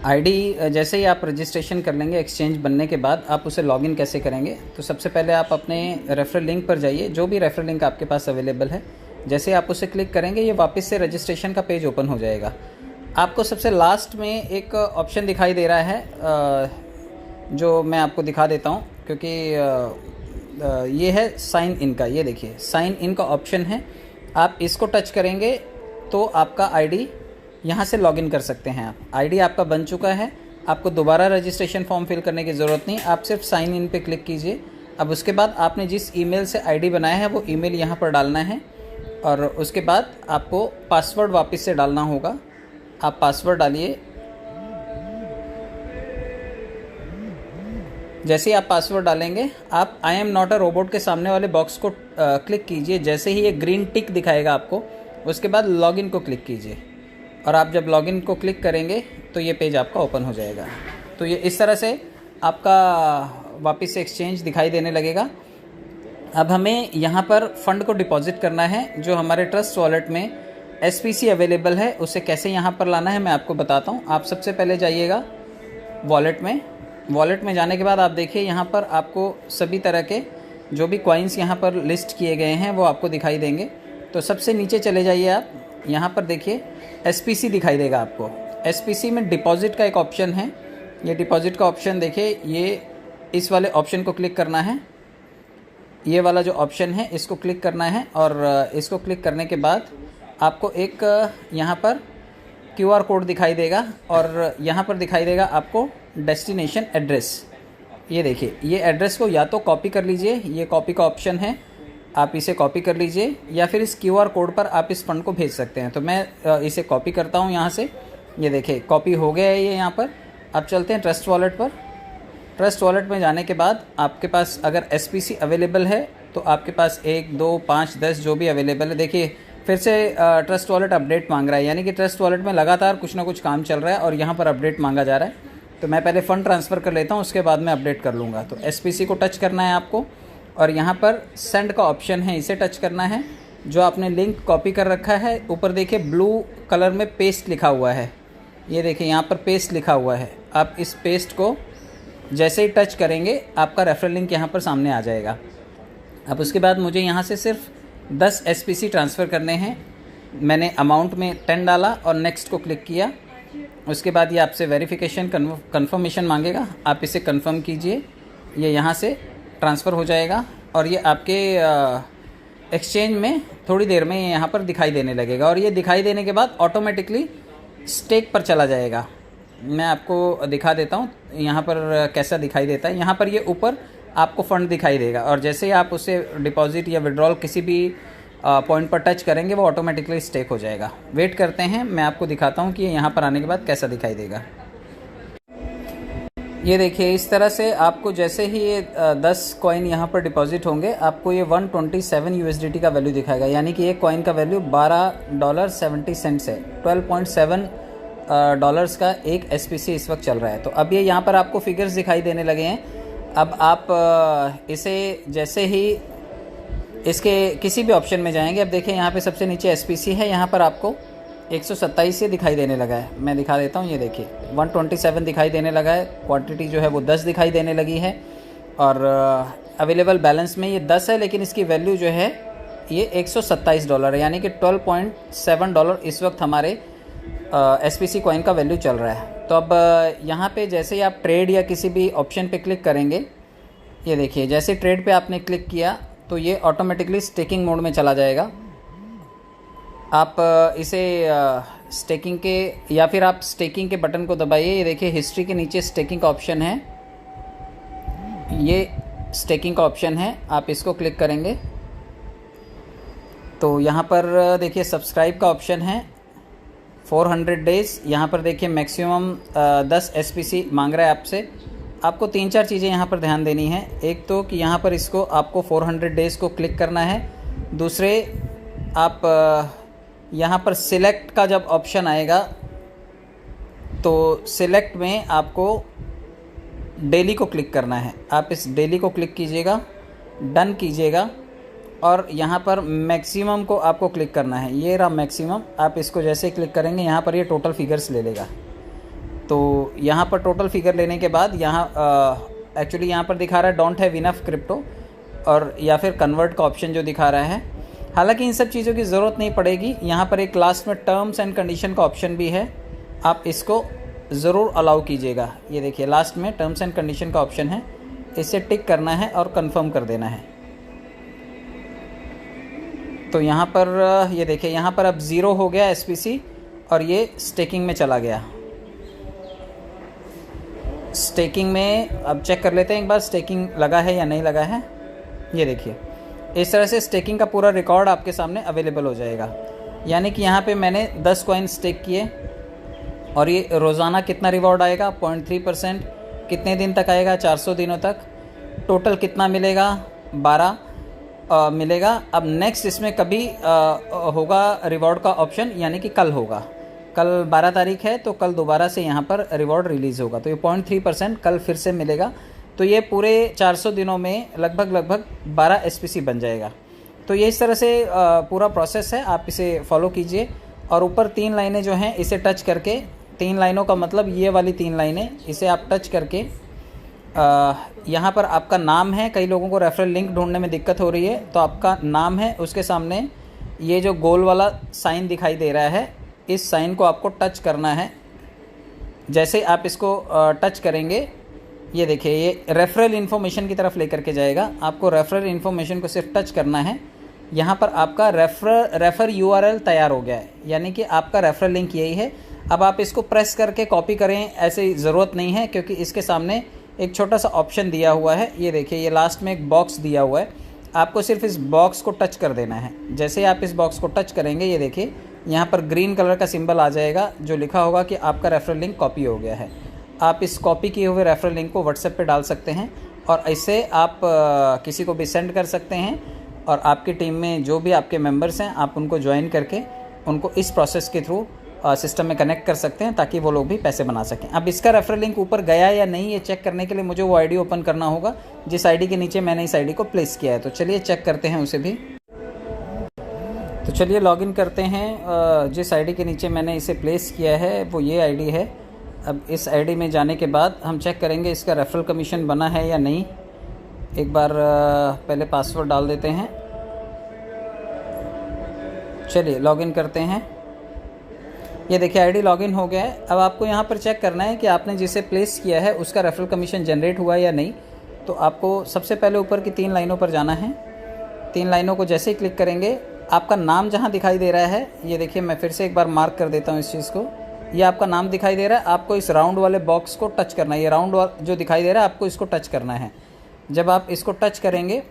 ID जैसे ही आप registration कर लेंगे एक्सचेंज बनने के बाद आप उसे लॉगिन कैसे करेंगे, तो सबसे पहले आप अपने रेफरल लिंक पर जाइए, जो भी रेफरल लिंक आपके पास अवेलेबल है। जैसे आप उसे क्लिक करेंगे ये वापस से रजिस्ट्रेशन का पेज ओपन हो जाएगा। आपको सबसे लास्ट में एक ऑप्शन दिखाई दे रहा है जो मैं आपको दिखा देता हूँ, क्योंकि ये है साइन इन का। ये देखिए साइन इन का ऑप्शन है, आप इसको टच करेंगे तो आपका आईडी यहाँ से लॉगिन कर सकते हैं। आप आईडी आपका बन चुका है, आपको दोबारा रजिस्ट्रेशन फॉर्म फिल करने की ज़रूरत नहीं, आप सिर्फ साइन इन पे क्लिक कीजिए। अब उसके बाद आपने जिस ईमेल से आईडी बनाया है वो ईमेल यहाँ पर डालना है और उसके बाद आपको पासवर्ड वापस से डालना होगा। आप पासवर्ड डालिए। जैसे ही आप पासवर्ड डालेंगे आप I am not a robot के सामने वाले बॉक्स को क्लिक कीजिए। जैसे ही ये ग्रीन टिक दिखाएगा आपको, उसके बाद लॉगिन को क्लिक कीजिए और आप जब लॉगिन को क्लिक करेंगे तो ये पेज आपका ओपन हो जाएगा। तो ये इस तरह से आपका वापस से एक्सचेंज दिखाई देने लगेगा। अब हमें यहाँ पर फ़ंड को डिपॉजिट करना है जो हमारे ट्रस्ट वॉलेट में SPC अवेलेबल है। उसे कैसे यहाँ पर लाना है मैं आपको बताता हूँ। आप सबसे पहले जाइएगा वॉलेट में। वॉलेट में जाने के बाद आप देखिए यहाँ पर आपको सभी तरह के जो भी कॉइन्स यहाँ पर लिस्ट किए गए हैं वो आपको दिखाई देंगे। तो सबसे नीचे चले जाइए आप, यहाँ पर देखिए SPC दिखाई देगा आपको। SPC में डिपॉजिट का एक ऑप्शन है। ये डिपॉजिट का ऑप्शन देखिए, ये इस वाले ऑप्शन को क्लिक करना है। ये वाला जो ऑप्शन है इसको क्लिक करना है और इसको क्लिक करने के बाद आपको एक यहाँ पर QR कोड दिखाई देगा और यहाँ पर दिखाई देगा आपको डेस्टिनेशन एड्रेस। ये देखिए, ये एड्रेस को या तो कॉपी कर लीजिए, ये कॉपी का ऑप्शन है, आप इसे कॉपी कर लीजिए, या फिर इस QR कोड पर आप इस फंड को भेज सकते हैं। तो मैं इसे कॉपी करता हूँ यहाँ से। ये देखिए कॉपी हो गया है ये यहाँ पर। अब चलते हैं ट्रस्ट वॉलेट पर। ट्रस्ट वॉलेट में जाने के बाद आपके पास अगर SPC अवेलेबल है तो आपके पास 1, 2, 5, 10 जो भी अवेलेबल है। देखिए फिर से ट्रस्ट वॉलेट अपडेट मांग रहा है, यानी कि ट्रस्ट वॉलेट में लगातार कुछ ना कुछ काम चल रहा है और यहाँ पर अपडेट मांगा जा रहा है। तो मैं पहले फ़ंड ट्रांसफ़र कर लेता हूँ, उसके बाद मैं अपडेट कर लूँगा। तो SPC को टच करना है आपको और यहाँ पर सेंड का ऑप्शन है, इसे टच करना है। जो आपने लिंक कॉपी कर रखा है, ऊपर देखिए ब्लू कलर में पेस्ट लिखा हुआ है। ये देखिए यहाँ पर पेस्ट लिखा हुआ है। आप इस पेस्ट को जैसे ही टच करेंगे आपका रेफरल लिंक यहाँ पर सामने आ जाएगा। अब उसके बाद मुझे यहाँ से सिर्फ 10 SPC ट्रांसफ़र करने हैं। मैंने अमाउंट में 10 डाला और नेक्स्ट को क्लिक किया। उसके बाद ये आपसे वेरिफिकेशन कन्फर्मेशन मांगेगा, आप इसे कन्फर्म कीजिए। ये यहाँ से ट्रांसफ़र हो जाएगा और ये आपके एक्सचेंज में थोड़ी देर में यहाँ पर दिखाई देने लगेगा और ये दिखाई देने के बाद ऑटोमेटिकली स्टेक पर चला जाएगा। मैं आपको दिखा देता हूँ यहाँ पर कैसा दिखाई देता है। यहाँ पर ये ऊपर आपको फ़ंड दिखाई देगा और जैसे ही आप उसे डिपॉजिट या विड्रॉल किसी भी पॉइंट पर टच करेंगे वो ऑटोमेटिकली स्टेक हो जाएगा। वेट करते हैं, मैं आपको दिखाता हूँ कि यहाँ पर आने के बाद कैसा दिखाई देगा। ये देखिए इस तरह से आपको जैसे ही ये 10 कॉइन यहाँ पर डिपॉजिट होंगे आपको ये 127 USDT का वैल्यू दिखाएगा, यानी कि एक कॉइन का वैल्यू $12.70 है। 12.7 डॉलर्स का एक SPC इस वक्त चल रहा है। तो अब ये यहाँ पर आपको फिगर्स दिखाई देने लगे हैं। अब आप इसे जैसे ही इसके किसी भी ऑप्शन में जाएंगे, अब देखिए यहाँ पे सबसे नीचे SPC है, यहाँ पर आपको 127 से दिखाई देने लगा है। मैं दिखा देता हूँ, ये देखिए 127 दिखाई देने लगा है। क्वांटिटी जो है वो 10 दिखाई देने लगी है और अवेलेबल बैलेंस में ये 10 है, लेकिन इसकी वैल्यू जो है ये $127 है, यानी कि $12.7 इस वक्त हमारे SPC कॉइन का वैल्यू चल रहा है। तो अब यहाँ पे जैसे ही आप ट्रेड या किसी भी ऑप्शन पे क्लिक करेंगे, ये देखिए जैसे ट्रेड पे आपने क्लिक किया तो ये ऑटोमेटिकली स्टेकिंग मोड में चला जाएगा। आप इसे स्टेकिंग के या फिर आप स्टेकिंग के बटन को दबाइए। ये देखिए हिस्ट्री के नीचे स्टेकिंग का ऑप्शन है, ये स्टेकिंग का ऑप्शन है, आप इसको क्लिक करेंगे तो यहाँ पर देखिए सब्सक्राइब का ऑप्शन है, 400 डेज़। यहाँ पर देखिए मैक्सिमम 10 SPC मांग रहा है आपसे। आपको 3-4 चीज़ें यहाँ पर ध्यान देनी है। एक तो कि यहाँ पर इसको आपको 400 डेज़ को क्लिक करना है। दूसरे आप यहाँ पर सिलेक्ट का जब ऑप्शन आएगा तो सिलेक्ट में आपको डेली को क्लिक करना है। आप इस डेली को क्लिक कीजिएगा, डन कीजिएगा और यहाँ पर मैक्सिमम को आपको क्लिक करना है। ये रहा मैक्सिमम, आप इसको जैसे क्लिक करेंगे यहाँ पर ये टोटल फिगर्स ले लेगा। तो यहाँ पर टोटल फिगर लेने के बाद यहाँ एक्चुअली यहाँ पर दिखा रहा है डोंट हैव इनफ क्रिप्टो, और या फिर कन्वर्ट का ऑप्शन जो दिखा रहा है। हालांकि इन सब चीज़ों की ज़रूरत नहीं पड़ेगी। यहाँ पर एक लास्ट में टर्म्स एंड कंडीशन का ऑप्शन भी है, आप इसको ज़रूर अलाउ कीजिएगा। ये देखिए लास्ट में टर्म्स एंड कंडीशन का ऑप्शन है, इसे टिक करना है और कंफर्म कर देना है। तो यहाँ पर ये देखिए यहाँ पर अब 0 हो गया SPC और ये स्टेकिंग में चला गया। स्टेकिंग में अब चेक कर लेते हैं एक बार स्टेकिंग लगा है या नहीं लगा है। ये देखिए इस तरह से स्टेकिंग का पूरा रिकॉर्ड आपके सामने अवेलेबल हो जाएगा। यानी कि यहाँ पे मैंने 10 कॉइन स्टेक किए और ये रोज़ाना कितना रिवॉर्ड आएगा 0.3%, कितने दिन तक आएगा 400 दिनों तक, टोटल कितना मिलेगा 12 मिलेगा। अब नेक्स्ट इसमें कभी होगा रिवॉर्ड का ऑप्शन, यानी कि कल होगा, कल 12 तारीख है तो कल दोबारा से यहाँ पर रिवॉर्ड रिलीज़ होगा, तो ये 0.3% कल फिर से मिलेगा। तो ये पूरे 400 दिनों में लगभग 12 SPC बन जाएगा। तो ये इस तरह से पूरा प्रोसेस है, आप इसे फॉलो कीजिए। और ऊपर 3 लाइनें जो हैं इसे टच करके, 3 लाइनों का मतलब ये वाली 3 लाइनें, इसे आप टच करके यहाँ पर आपका नाम है। कई लोगों को रेफरल लिंक ढूंढने में दिक्कत हो रही है, तो आपका नाम है, उसके सामने ये जो गोल वाला साइन दिखाई दे रहा है, इस साइन को आपको टच करना है। जैसे आप इसको टच करेंगे, ये देखिए ये रेफरल इन्फॉर्मेशन की तरफ लेकर के जाएगा। आपको रेफरल इन्फॉर्मेशन को सिर्फ टच करना है। यहाँ पर आपका रेफ़र URL तैयार हो गया है, यानी कि आपका रेफरल लिंक यही है। अब आप इसको प्रेस करके कॉपी करें ऐसे ज़रूरत नहीं है, क्योंकि इसके सामने एक छोटा सा ऑप्शन दिया हुआ है। ये देखिए ये लास्ट में एक बॉक्स दिया हुआ है, आपको सिर्फ इस बॉक्स को टच कर देना है। जैसे ही आप इस बॉक्स को टच करेंगे, ये देखिए यहाँ पर ग्रीन कलर का सिंबल आ जाएगा, जो लिखा होगा कि आपका रेफरल लिंक कॉपी हो गया है। आप इस कॉपी किए हुए रेफरल लिंक को व्हाट्सएप पे डाल सकते हैं और इससे आप किसी को भी सेंड कर सकते हैं, और आपकी टीम में जो भी आपके मेंबर्स हैं आप उनको ज्वाइन करके उनको इस प्रोसेस के थ्रू सिस्टम में कनेक्ट कर सकते हैं, ताकि वो लोग भी पैसे बना सकें। अब इसका रेफरल लिंक ऊपर गया या नहीं, ये चेक करने के लिए मुझे वो आईडी ओपन करना होगा जिस आईडी के नीचे मैंने इस आईडी को प्लेस किया है। तो चलिए चेक करते हैं उसे भी। तो चलिए लॉगिन करते हैं। जिस आईडी के नीचे मैंने इसे प्लेस किया है वो ये आईडी है। अब इस आईडी में जाने के बाद हम चेक करेंगे इसका रेफरल कमीशन बना है या नहीं। एक बार पहले पासवर्ड डाल देते हैं। चलिए लॉगिन करते हैं। ये देखिए आईडी लॉगिन हो गया है। अब आपको यहाँ पर चेक करना है कि आपने जिसे प्लेस किया है उसका रेफरल कमीशन जनरेट हुआ या नहीं। तो आपको सबसे पहले ऊपर की 3 लाइनों पर जाना है। 3 लाइनों को जैसे ही क्लिक करेंगे, आपका नाम जहाँ दिखाई दे रहा है, ये देखिए मैं फिर से एक बार मार्क कर देता हूँ इस चीज़ को। ये आपका नाम दिखाई दे रहा है, आपको इस राउंड वाले बॉक्स को टच करना है। ये राउंड जो दिखाई दे रहा है आपको इसको टच करना है। जब आप इसको टच करेंगे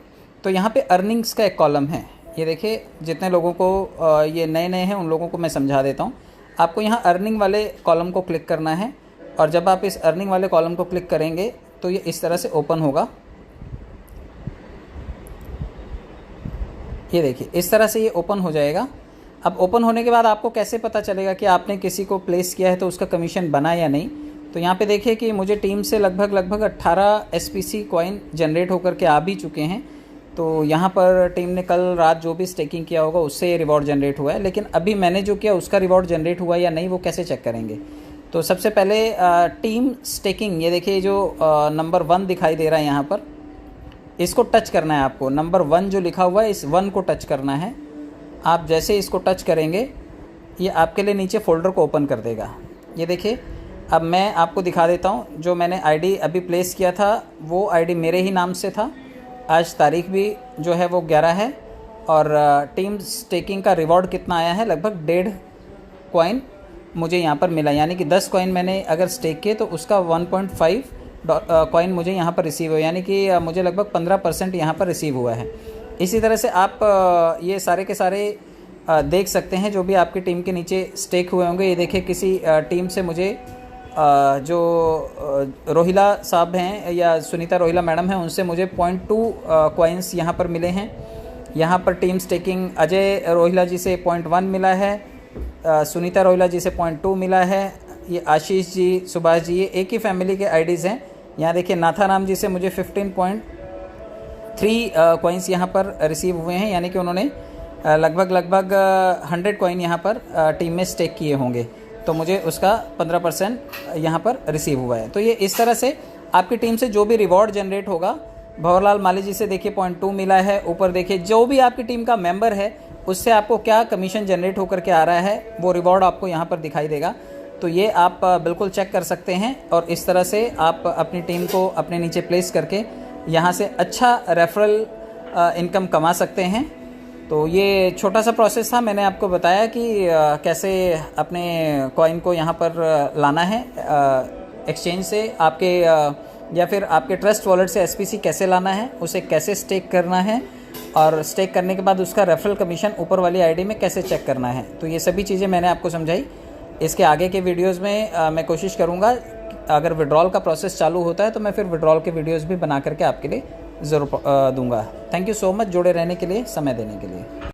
तो यहाँ पे अर्निंग्स का एक कॉलम है। ये देखिए जितने लोगों को ये नए हैं उन लोगों को मैं समझा देता हूँ। आपको यहाँ अर्निंग वाले कॉलम को क्लिक करना है, और जब आप इस अर्निंग वाले कॉलम को क्लिक करेंगे तो ये इस तरह से ओपन होगा। ये देखिए इस तरह से ये ओपन हो जाएगा। अब ओपन होने के बाद आपको कैसे पता चलेगा कि आपने किसी को प्लेस किया है तो उसका कमीशन बना या नहीं। तो यहाँ पे देखिए कि मुझे टीम से लगभग 18 SPC कॉइन जनरेट होकर के आ भी चुके हैं। तो यहाँ पर टीम ने कल रात जो भी स्टेकिंग किया होगा उससे ये रिवॉर्ड जनरेट हुआ है, लेकिन अभी मैंने जो किया उसका रिवॉर्ड जनरेट हुआ या नहीं वो कैसे चेक करेंगे। तो सबसे पहले टीम स्टेकिंग, ये देखिए जो नंबर 1 दिखाई दे रहा है यहाँ पर, इसको टच करना है आपको। नंबर 1 जो लिखा हुआ है इस 1 को टच करना है। आप जैसे इसको टच करेंगे ये आपके लिए नीचे फ़ोल्डर को ओपन कर देगा। ये देखिए अब मैं आपको दिखा देता हूँ, जो मैंने आईडी अभी प्लेस किया था वो आईडी मेरे ही नाम से था। आज तारीख भी जो है वो 11 है, और टीम स्टेकिंग का रिवॉर्ड कितना आया है, लगभग 1.5 कॉइन मुझे यहाँ पर मिला। यानी कि 10 कॉइन मैंने अगर स्टेक किए तो उसका 1.5 कॉइन मुझे यहाँ पर रिसीव हुआ, यानी कि मुझे लगभग 15% यहाँ पर रिसीव हुआ है। इसी तरह से आप ये सारे के सारे देख सकते हैं जो भी आपकी टीम के नीचे स्टेक हुए होंगे। ये देखिए किसी टीम से मुझे जो रोहिला साहब हैं या सुनीता रोहिला मैडम हैं, उनसे मुझे 0.2 कॉइन्स यहाँ पर मिले हैं। यहाँ पर टीम स्टेकिंग अजय रोहिला जी से 0.1 मिला है, सुनीता रोहिला जी से 0.2 मिला है। ये आशीष जी, सुभाष जी, ये एक ही फैमिली के आईडीज़ हैं। यहाँ देखिए नाथा राम जी से मुझे 15.3 कॉइन्स यहाँ पर रिसीव हुए हैं, यानी कि उन्होंने लगभग 100 कॉइन यहाँ पर टीम में स्टेक किए होंगे। तो मुझे उसका 15% यहाँ पर रिसीव हुआ है। तो ये इस तरह से आपकी टीम से जो भी रिवॉर्ड जनरेट होगा, भंवरलाल माली जी से देखिए 0.2 मिला है, ऊपर देखिए जो भी आपकी टीम का मेंबर है उससे आपको क्या कमीशन जनरेट होकर के आ रहा है वो रिवॉर्ड आपको यहाँ पर दिखाई देगा। तो ये आप बिल्कुल चेक कर सकते हैं और इस तरह से आप अपनी टीम को अपने नीचे प्लेस करके यहाँ से अच्छा रेफरल इनकम कमा सकते हैं। तो ये छोटा सा प्रोसेस था, मैंने आपको बताया कि कैसे अपने कॉइन को यहाँ पर लाना है एक्सचेंज से, आपके या फिर आपके ट्रस्ट वॉलेट से SPC कैसे लाना है, उसे कैसे स्टेक करना है और स्टेक करने के बाद उसका रेफरल कमीशन ऊपर वाली ID में कैसे चेक करना है। तो ये सभी चीज़ें मैंने आपको समझाई। इसके आगे के वीडियोस में मैं कोशिश करूँगा अगर विड्रॉल का प्रोसेस चालू होता है तो मैं फिर विड्रॉल के वीडियोस भी बना करके आपके लिए ज़रूर दूंगा। थैंक यू सो मच जुड़े रहने के लिए, समय देने के लिए।